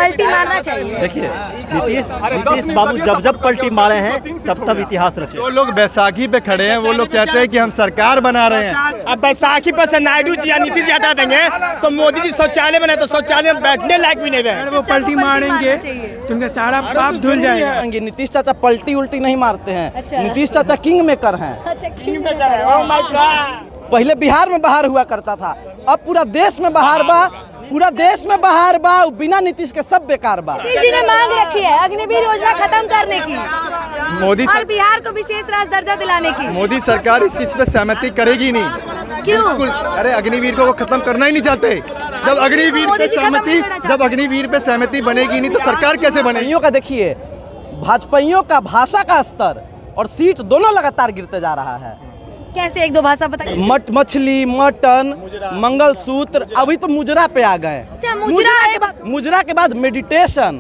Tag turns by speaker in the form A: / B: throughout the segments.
A: पलटी मारना चाहिए।
B: देखिए नीतीश बाबू जब पलटी मारे हैं तब इतिहास रचे।
C: जो लोग बैसाखी पे खड़े हैं वो लोग कहते हैं कि हम सरकार बना रहे हैं।
D: अब बैसाखी पर से नायडू जी या नीतीश जी हटा देंगे तो मोदी जी शौचालय बनाए तो शौचालय में बैठने लायक भी नहीं रहे।
E: वो पलटी मारेंगे तो उनका सारा पाप धुल जाएगा।
F: नीतीश चाचा पलटी उल्टी नहीं मारते हैं। नीतीश चाचा किंग मेकर हैं। पहले बिहार में बाहर हुआ करता था, अब पूरा देश में बाहर बा। पूरा देश में बाहर बा, बिना नीतीश के सब बेकार बा।
A: जी ने मांग रखी है अग्निवीर योजना खत्म करने की
C: मोदी
A: और बिहार को विशेष राज्य दर्जा दिलाने की।
C: मोदी सरकार इस चीज पे सहमति करेगी नहीं।
A: क्यों?
C: बिल्कुल। अरे अग्निवीर को वो खत्म करना ही नहीं चाहते। जब अग्निवीर पे सहमति बनेगी नहीं तो सरकार कैसे बनेगी?
F: का देखिए, भाजपाइयों का भाषा का स्तर और सीट दोनों लगातार गिरते जा रहा है।
A: कैसे, एक दो भाषा बताइए।
F: मछली, मटन, मंगलसूत्र, अभी तो मुजरा पे आ गए। मुजरा के बाद मेडिटेशन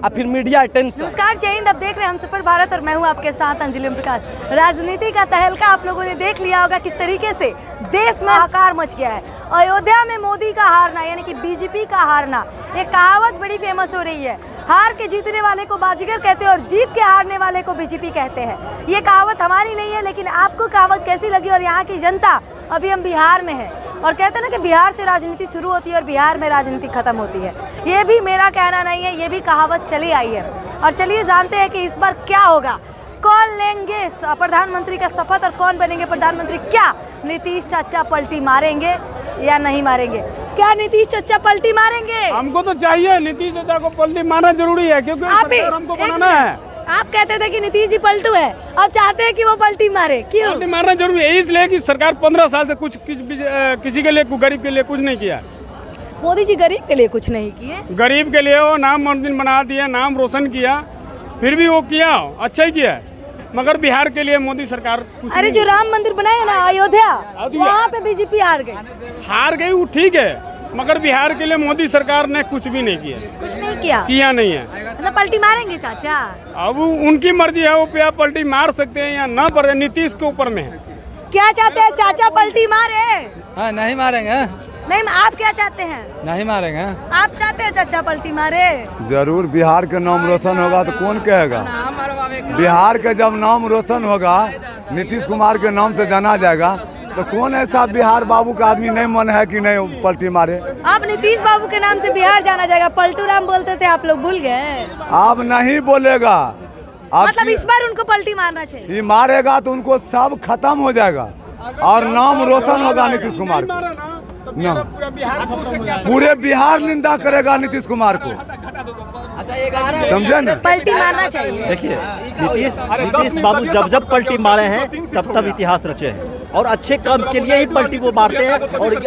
F: और फिर मीडिया अटेंशन।
A: नमस्कार, जय हिंद। अब देख रहे हैं हम सफर भारत और मैं हूं आपके साथ अंजलि प्रकाश। राजनीति का तहलका आप लोगों ने देख लिया होगा किस तरीके से देश में हाहाकार मच गया है। अयोध्या में मोदी का हारना यानी कि बीजेपी का हारना, एक कहावत बड़ी फेमस हो रही है। हार के जीतने वाले को बाजीगर कहते हैं और जीत के हारने वाले को बीजेपी कहते हैं। ये कहावत हमारी नहीं है, लेकिन आपको कहावत कैसी लगी? और यहाँ की जनता, अभी हम बिहार में हैं और कहते हैं ना कि बिहार से राजनीति शुरू होती है और बिहार में राजनीति खत्म होती है। ये भी मेरा कहना नहीं है, ये भी कहावत चली आई है। और चलिए जानते हैं कि इस बार क्या होगा, कौन लेंगे प्रधानमंत्री का शपथ और कौन बनेंगे प्रधानमंत्री। क्या नीतीश चाचा पलटी मारेंगे या नहीं मारेंगे? क्या नीतीश चाचा पलटी मारेंगे?
E: हमको तो चाहिए नीतीश चाचा को पलटी मारना जरूरी है, क्योंकि सरकार हमको बनाना है।
A: आप कहते थे कि नीतीश जी पलटू है, अब चाहते हैं कि वो पलटी मारे। क्यों
E: पलटी मारना जरूरी है? इसलिए कि सरकार 15 साल से किसी के लिए, गरीब के लिए कुछ नहीं किया।
A: मोदी जी गरीब के लिए कुछ नहीं किए।
E: गरीब के लिए वो नाम मंदिर बना दिया, नाम रोशन किया, फिर भी वो किया, अच्छा ही किया। मगर बिहार के लिए मोदी सरकार
A: अरे जो राम मंदिर बनाया ना अयोध्या, वहाँ पे बीजेपी हार गई।
E: वो ठीक है, मगर बिहार के लिए मोदी सरकार ने कुछ भी नहीं किया।
A: कुछ नहीं किया
E: नहीं है।
A: मतलब पलटी मारेंगे चाचा?
E: अब उनकी मर्जी है, वो पलटी मार सकते हैं या ना पर नीतीश के ऊपर में है।
A: क्या चाहते हैं चाचा, पलटी मारे?
F: हाँ, नहीं मारेंगे।
A: नहीं, आप क्या चाहते हैं?
F: नहीं मारेंगे।
A: आप चाहते हैं चाचा पलटी मारे?
G: जरूर, बिहार का नाम रोशन होगा तो कौन कहेगा। बिहार का जब नाम रोशन होगा, नीतीश कुमार के नाम से जाना जाएगा, तो कौन ऐसा बिहार बाबू का आदमी नहीं मन है कि नहीं पलटी मारे।
A: आप नीतीश बाबू के नाम से बिहार जाना जाएगा, पलटू राम बोलते थे, आप लोग भूल गए?
G: आप नहीं बोलेगा,
A: मतलब इस बार उनको पलटी मारना चाहिए।
G: ये मारेगा तो उनको सब खत्म हो जाएगा और नाम रोशन होगा नीतीश कुमार को। पूरे बिहार निंदा करेगा नीतीश कुमार को, समझे ना?
A: पलटी मारना चाहिए।
B: देखिए नीतीश बाबू जब पलटी मारे हैं तब इतिहास रचे हैं और अच्छे काम के लिए ही पलटी वो मारते हैं।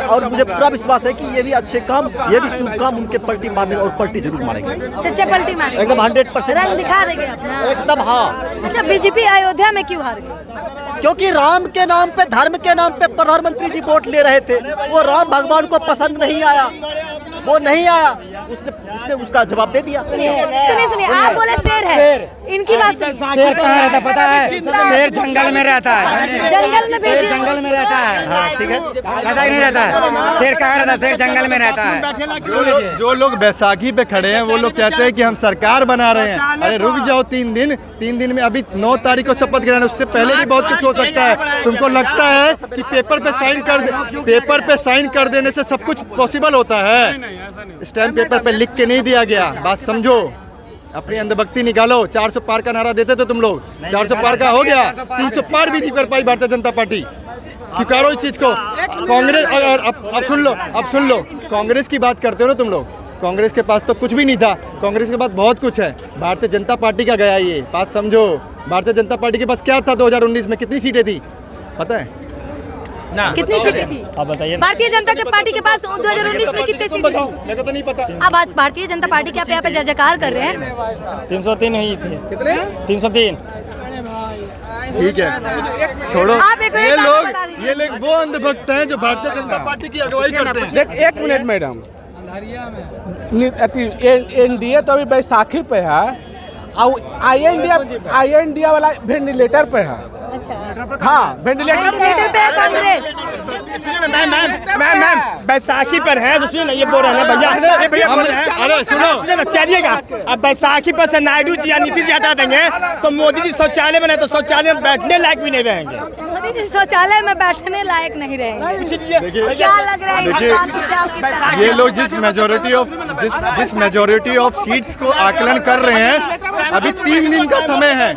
B: और मुझे पूरा विश्वास है कि ये भी अच्छे काम, ये भी शुभ काम उनके पलटी मारने और पलटी जरूर मारेंगे।
A: चाचा पलटी मारेंगे
B: एकदम 100%
A: रंग दिखा देंगे अपना
B: एकदम। हाँ।
A: अच्छा, बीजेपी अयोध्या में क्यों हार गई?
B: क्योंकि राम के नाम पे, धर्म के नाम पे प्रधानमंत्री जी वोट ले रहे थे, वो राम भगवान को पसंद नहीं आया, वो नहीं आया, उसने उसका जवाब दे दिया।
A: सुनिए, आप बोले शेर है, इनकी बात सुनिए।
D: शेर कहाँ रहता पता है? शेर जंगल में रहता है।
A: जंगल में भेजिए।
D: जंगल में रहता है।
B: हाँ, ठीक है।
D: रहता ही नहीं रहता है। शेर कहाँ रहता है? शेर जंगल में रहता है।
C: जो लोग बैसाखी पे खड़े हैं वो लोग कहते हैं कि हम सरकार बना रहे हैं। अरे रुक जाओ 3 दिन में, अभी 9 तारीख को शपथ ग्रहण, उससे पहले भी बहुत कुछ हो सकता है। तुमको लगता है कि पेपर पे साइन कर देने से सब कुछ पॉसिबल होता है? स्टैम्प पेपर पे लिख के नहीं दिया गया। बात समझो, अपनी अंधभक्ति निकालो। 400 पार का नारा देते थे तुम लोग, 400 पार का हो गया, 300 पार भी नहीं कर पाई भारतीय जनता पार्टी। स्वीकारो इस चीज को। कांग्रेस, अब सुन लो, कांग्रेस की बात करते हो ना तुम लोग। कांग्रेस के पास तो कुछ भी नहीं था, कांग्रेस के पास बहुत कुछ है। भारतीय जनता पार्टी का गया ये, बात समझो। भारतीय जनता पार्टी के पास क्या था 2019 में? कितनी सीटें थी पता है
A: ना? कितनी सीटें थी?
B: आप बताइए।
A: भारतीय जनता पार्टी के पास 2019 में कितनी सीटें थी?
C: मेरे को तो नहीं पता।
A: अब भारतीय जनता पार्टी के आप यहाँ पे जय जयकार कर रहे हैं।
E: 303 ही थे।
C: कितने?
E: 303।
C: ठीक है, छोड़ो। ये लोग वो अंधभक्त हैं जो भारतीय जनता पार्टी की अगुवाई करते हैं।
H: एक मिनट मैडम, एनडीए तो अभी बैसाखी पे है और आई इंडिया वाला वेंटिलेटर पे है।
A: अच्छा
D: हाँ वेंटिलेटर
A: वेंटिलेटर पे कांग्रेस।
D: मैम बैसाखी पर है तो सुनिए ना, ये बोल रहे हैं भैया, ये भैया बोल रहे हैं, अरे सुनो ना, चलिएगा। अब बैसाखी पर से नायडू जी या नीतीश जी हटा देंगे तो मोदी जी शौचालय बनाए तो शौचालय में बैठने लायक भी नहीं रहेंगे।
A: मोदी जी शौचालय में बैठने लायक नहीं रहेंगे। क्या लग रहा है इन काम से आपकी?
C: ये लोग जिस मेजोरिटी ऑफ सीट्स को आकलन कर रहे हैं, अभी 3 दिन का समय है,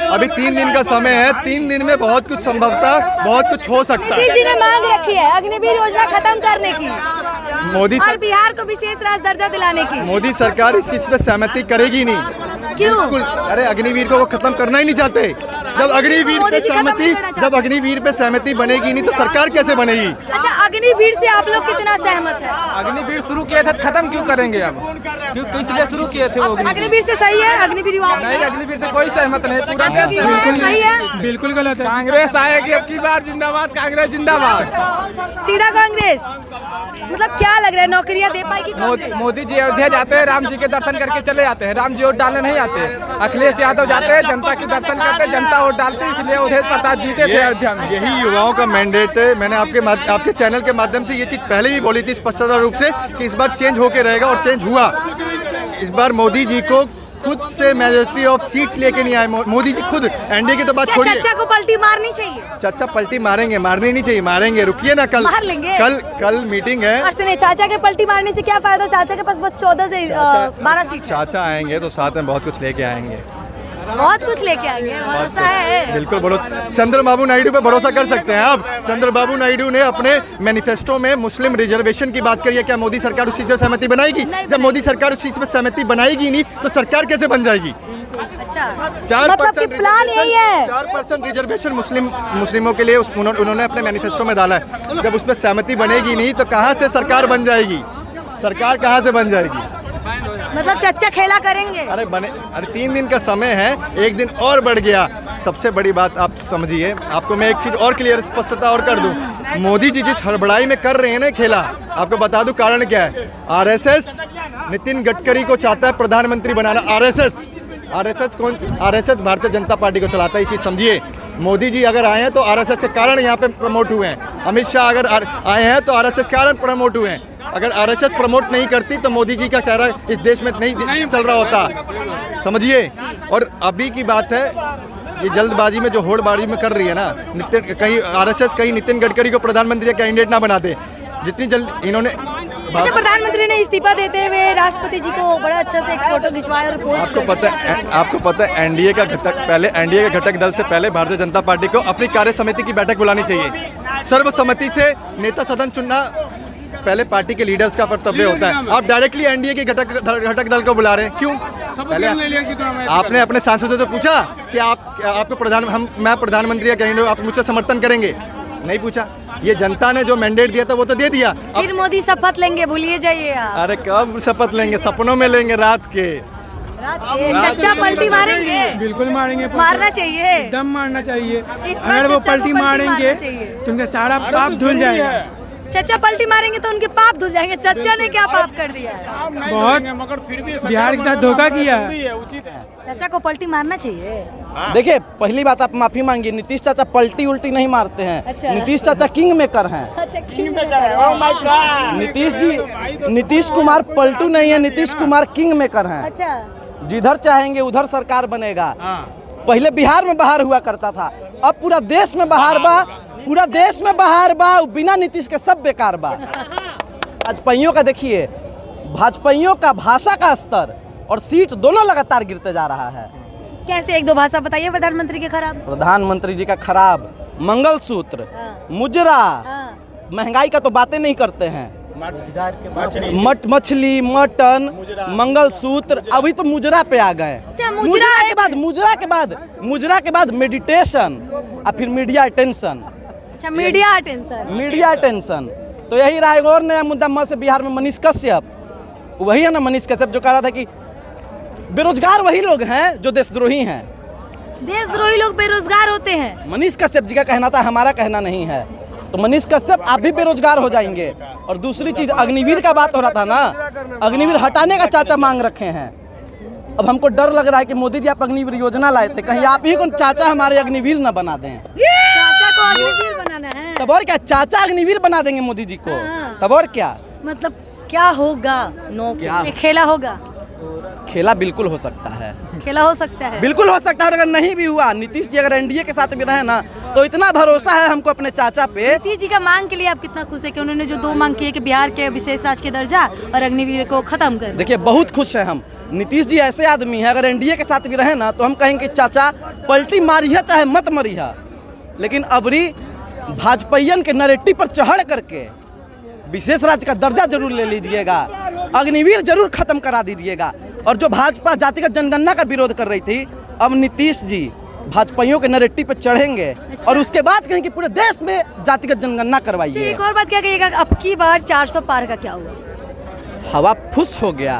C: अभी 3 दिन का समय है। 3 दिन में बहुत कुछ संभवतः बहुत कुछ हो सकता है।
A: नीतीश जी ने मांग रखी है अग्निवीर योजना खत्म करने की
C: मोदी
A: और बिहार को विशेष राज्य दर्जा दिलाने की।
C: मोदी सरकार इस चीज पे सहमति करेगी नहीं।
A: क्यों?
C: बिल्कुल, अरे अग्निवीर को वो खत्म करना ही नहीं चाहते। जब अग्निवीर पे सहमति बनेगी नहीं तो सरकार कैसे बनेगी?
A: अच्छा, अग्निवीर से आप लोग कितना सहमत है?
F: अग्निवीर शुरू किए थे, खत्म क्यों करेंगे अब? क्यों इसलिए शुरू किए थे वो
A: अग्निवीर से सही है? अग्निवीर युवा
F: नहीं, अग्निवीर से कोई सहमत नहीं, पूरा
A: सही है,
E: बिल्कुल गलत है।
F: कांग्रेस आएगी अब की बार, जिंदाबाद कांग्रेस जिंदाबाद।
A: सीधा कांग्रेस। मतलब क्या लग रहा है, नौकरियां दे पाएगी कांग्रेस?
F: मोदी जी अयोध्या जाते हैं, राम जी के दर्शन करके चले जाते हैं, राम जी वोट डालने नहीं आते। अखिलेश यादव जाते हैं, जनता के दर्शन करते, जनता वोट डालती, इसलिए अवधेश प्रताप जीते थे अयोध्या में।
C: यही युवाओं का मैंडेट है। मैंने आपके चैनल के माध्यम से ये चीज पहले भी बोली थी स्पष्ट रूप से कि इस बार चेंज होके रहेगा और चेंज हुआ। इस बार मोदी जी को खुद से मेजोरिटी ऑफ सीट्स लेके नहीं आए। मोदी जी खुद, एनडीए की तो बात छोड़िए।
A: चाचा को पलटी मारनी चाहिए।
C: चाचा पलटी मारेंगे, मारनी नहीं चाहिए, मारेंगे। रुकिए ना, कल
A: मार लेंगे।
C: कल मीटिंग है।
A: और सुनिए, चाचा के पलटी मारने से क्या फायदा? चाचा के पास बस 14 से 12 सीट।
C: चाचा आएंगे तो साथ में बहुत कुछ लेके आएंगे,
A: बहुत कुछ लेके आएंगे, भरोसा है।
C: बिल्कुल बोलो। चंद्रबाबू नायडू पे भरोसा कर सकते हैं आप। चंद्रबाबू नायडू ने अपने मैनिफेस्टो में मुस्लिम रिजर्वेशन की बात करी है। क्या मोदी सरकार उस चीज से सहमति बनाएगी? जब मोदी सरकार उस चीज में सहमति बनाएगी नहीं तो सरकार कैसे बन जाएगी?
A: अच्छा,
C: 4%
A: मतलब प्लान यही है।
C: 4% रिजर्वेशन मुस्लिमों के लिए उन्होंने अपने मैनिफेस्टो में डाला है। जब उस पर सहमति बनेगी नहीं तो कहाँ से सरकार बन जाएगी? सरकार कहाँ से बन जाएगी?
A: मतलब चच्चा खेला करेंगे।
C: अरे 3 दिन का समय है, 1 दिन और बढ़ गया। सबसे बड़ी बात आप समझिए, आपको मैं एक चीज और क्लियर स्पष्टता और कर दूं। मोदी जी जिस हड़बड़ाई में कर रहे हैं ना खेला, आपको बता दूं कारण क्या है। आरएसएस नितिन गडकरी को चाहता है प्रधानमंत्री बनाना। आरएसएस कौन? आरएसएस भारतीय जनता पार्टी को चलाता है, ये चीज समझिए। मोदी जी अगर आए हैं तो आरएसएस के कारण यहाँ पे प्रमोट हुए हैं। अमित शाह अगर आए हैं तो आरएसएस के कारण प्रमोट हुए हैं। अगर आरएसएस प्रमोट नहीं करती तो मोदी जी का चेहरा इस देश में नहीं चल रहा होता, समझिए। और अभी की बात है, ये जल्दबाजी में जो होड़बाजी में कर रही है ना, कहीं आरएसएस कहीं नितिन गडकरी को प्रधानमंत्री का कैंडिडेट ना बना दे। जितनी जल्द इन्होंने
A: अच्छा, प्रधानमंत्री ने इस्तीफा देते हुए राष्ट्रपति जी को बड़ा अच्छा से एक फोटो खिंचवाया और पोस्ट
C: आपको पता है एनडीए का घटक दल से पहले भारतीय जनता पार्टी को अपनी कार्य समिति की बैठक बुलानी चाहिए। सर्वसम्मति से नेता सदन चुनना पहले पार्टी के लीडर्स का कर्तव्य होता है। आप डायरेक्टली एनडीए के घटक दल को बुला रहे हैं, क्यों? पहले आपने अपने सांसदों से पूछा कि आपको मैं प्रधानमंत्री का कैंडिडेट, आप मुझसे समर्थन करेंगे? नहीं पूछा। ये जनता ने जो मैंडेट दिया था वो तो दे दिया।
A: फिर मोदी शपथ लेंगे, भूलिए जाइए आप।
C: अरे कब शपथ लेंगे? सपनों में लेंगे, रात के।
A: चच्चा पलटी मारेंगे?
E: बिल्कुल मारेंगे,
A: मारना चाहिए,
E: एकदम मारना चाहिए।
A: अगर
E: वो पलटी मारेंगे तो उनका सारा पाप धुल जाएगा।
A: चच्चा पलटी मारेंगे तो उनके पाप धुल जाएंगे। चच्चा ने क्या पाप कर दिया है?
E: बहुत, मगर फिर भी बिहार के साथ धोखा किया।
A: चच्चा को पलटी मारना चाहिए।
F: देखिए, पहली बात आप माफी मांगिए, नीतीश चाचा पलटी उल्टी नहीं मारते हैं।
A: अच्छा।
F: नीतीश चाचा किंग मेकर हैं।
A: अच्छा, किंग मेकर।
F: नीतीश कुमार पलटू नहीं है, नीतीश कुमार किंग मेकर हैं।
A: अच्छा,
F: जिधर चाहेंगे उधर सरकार बनेगा। पहले बिहार में बहार हुआ करता था, अब पूरा देश में बहार बा। पूरा देश में बहार बा, बिना नीतीश के सब बेकार बा। भाजपाइयों का देखिए, भाजपाइयों का भाषा का स्तर और सीट दोनों लगातार गिरते जा रहा है।
A: कैसे? 1-2 भाषा बताइए प्रधानमंत्री के खराब।
F: प्रधानमंत्री जी का खराब, मंगलसूत्र, मुजरा, महंगाई का तो बातें नहीं करते हैं। मछली, मटन, मंगलसूत्र, अभी तो मुजरा पे आ गए। मुजरा के बाद मेडिटेशन और फिर मीडिया अटेंशन।
A: अच्छा, मीडिया अटेंशन।
F: तो यही रहा। एक और नया मुद्दा से बिहार में मनीष कश्यप, वही है ना मनीष कश्यप जो कह रहा था कि बेरोजगार वही लोग हैं जो देशद्रोही हैं।
A: देशद्रोही लोग बेरोजगार होते हैं,
F: मनीष कश्यप जी का कहना था, हमारा कहना नहीं है। तो मनीष कश्यप आप भी बेरोजगार हो जाएंगे। और दूसरी चीज, अग्निवीर का बात हो रहा था ना, अग्निवीर हटाने का चाचा मांग रखे हैं। अब हमको डर लग रहा है कि मोदी जी आप अग्निवीर योजना लाए थे, कहीं आप ही को चाचा हमारे अग्निवीर न बना दें।
A: चाचा को अग्निवीर बनाना है,
F: तब और क्या, चाचा अग्निवीर बना देंगे मोदी जी को, तब और क्या।
A: मतलब क्या होगा? नो
F: क्या?
A: खेला होगा?
F: खेला बिल्कुल हो सकता है,
A: खेला हो सकता है,
F: बिल्कुल हो सकता है। और अगर नहीं भी हुआ, नीतीश जी अगर एनडीए के साथ भी रहे ना, तो इतना भरोसा है हमको अपने चाचा पे।
A: नीतीश जी का मांग के लिए आप कितना खुश है कि उन्होंने जो 2 मांग किए कि बिहार के विशेष राजकीय दर्जा और अग्निवीर को खत्म कर?
F: देखिए बहुत खुश है हम। नीतीश जी ऐसे आदमी है, अगर एनडीए के साथ भी रहे ना तो हम कहेंगे चाचा पलटी मारिया चाहे मत मरिया, लेकिन अबरी भाजपाइयन के नरेटिव पर चढ़ करके विशेष राज्य का दर्जा जरूर ले लीजिएगा, अग्निवीर जरूर खत्म करा दीजिएगा। और जो भाजपा जातिगत जनगणना का विरोध कर रही थी, अब नीतीश जी भाजपाइयों के नरेटिव पर चढ़ेंगे और उसके बाद कहें कि पूरे देश में जातिगत जनगणना करवाइए।
A: एक और बात क्या कहिएगा, अब की बार 400 पार का क्या हुआ?
F: हवा फुस हो गया,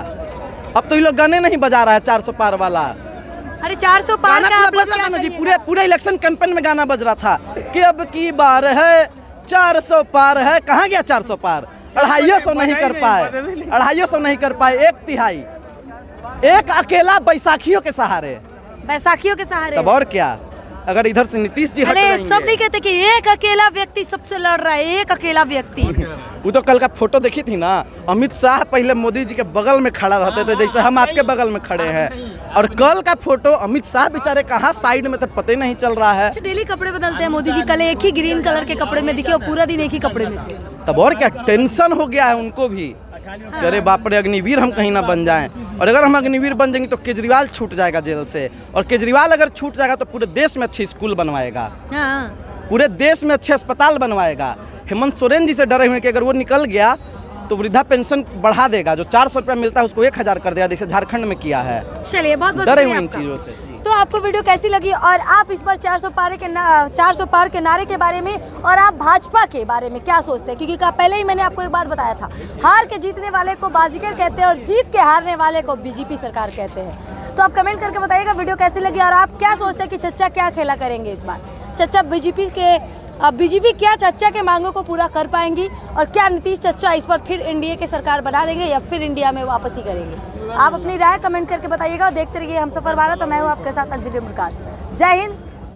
F: अब तो ये लोग गाने नहीं बजा रहा है 400 पार वाला।
A: अरे 400 पार
F: गाना
A: का
F: पूरा
A: आप लोग
F: बज रहा
A: क्या
F: था ना जी,
A: करिएगा?
F: पूरे इलेक्शन कैंपेन में गाना बज रहा था कि अब की बार है 400 पार है। कहाँ गया 400 पार? 250 नहीं कर पाए, 250 नहीं कर पाए, 1/3, एक अकेला बैसाखियों के सहारे।
A: बैसाखियों के सहारे?
F: तब और क्या, अगर इधर से नीतीश जी हट
A: अरे
F: जाएंगे।
A: सब नहीं कहते कि एक अकेला व्यक्ति सबसे लड़ रहा है, एक अकेला व्यक्ति।
F: वो तो कल का फोटो देखी थी ना, अमित शाह पहले मोदी जी के बगल में खड़ा रहते थे, जैसे हम आपके बगल में खड़े हैं, और कल का फोटो अमित शाह बेचारे कहाँ साइड में तो पता ही नहीं चल रहा है।
A: डेली कपड़े बदलते हैं मोदी जी, कल एक ही ग्रीन कलर के कपड़े में दिखे और पूरा दिन एक ही कपड़े में थे।
F: तब और क्या, टेंशन हो गया है उनको भी, अरे बाप रे अग्निवीर हम कहीं ना बन जाएं। और अगर हम अग्निवीर बन जाएंगे तो केजरीवाल छूट जाएगा जेल से, और केजरीवाल अगर छूट जाएगा तो पूरे देश में अच्छे स्कूल बनवाएगा, पूरे देश में अच्छे अस्पताल बनवाएगा। हेमंत सोरेन जी से डरे हुए कि अगर वो निकल गया तो वृद्धा पेंशन बढ़ा देगा, जो 400 रुपया मिलता है उसको 1000 कर देगा, जैसे झारखंड में किया है।
A: चलिए बहुत बहुत
F: डरे हुए
A: शुक्रिया
F: इन
A: आपका।
F: चीज़ों से।
A: तो आपको वीडियो कैसी लगी और आप इस बार 400 पार के नारे के बारे में और आप भाजपा के बारे में क्या सोचते हैं? क्योंकि पहले ही मैंने आपको एक बात बताया था, हार के जीतने वाले को बाजीगर कहते हैं और जीत के हारने वाले को बीजेपी सरकार कहते हैं। तो आप कमेंट करके बताइएगा वीडियो कैसी लगी और आप क्या सोचते हैं कि चच्चा क्या खेला करेंगे इस बार? चच्चा बीजेपी क्या चच्चा के मांगों को पूरा कर पाएंगी और क्या नीतीश चच्चा इस बार फिर एनडीए की सरकार बना देंगे या फिर इंडिया में वापसी करेंगे? आप अपनी राय कमेंट करके बताइएगा और देखते रहिए हमसफर भारत और मैं हूँ आपके साथ अंजलि प्रकाश। जय हिंद।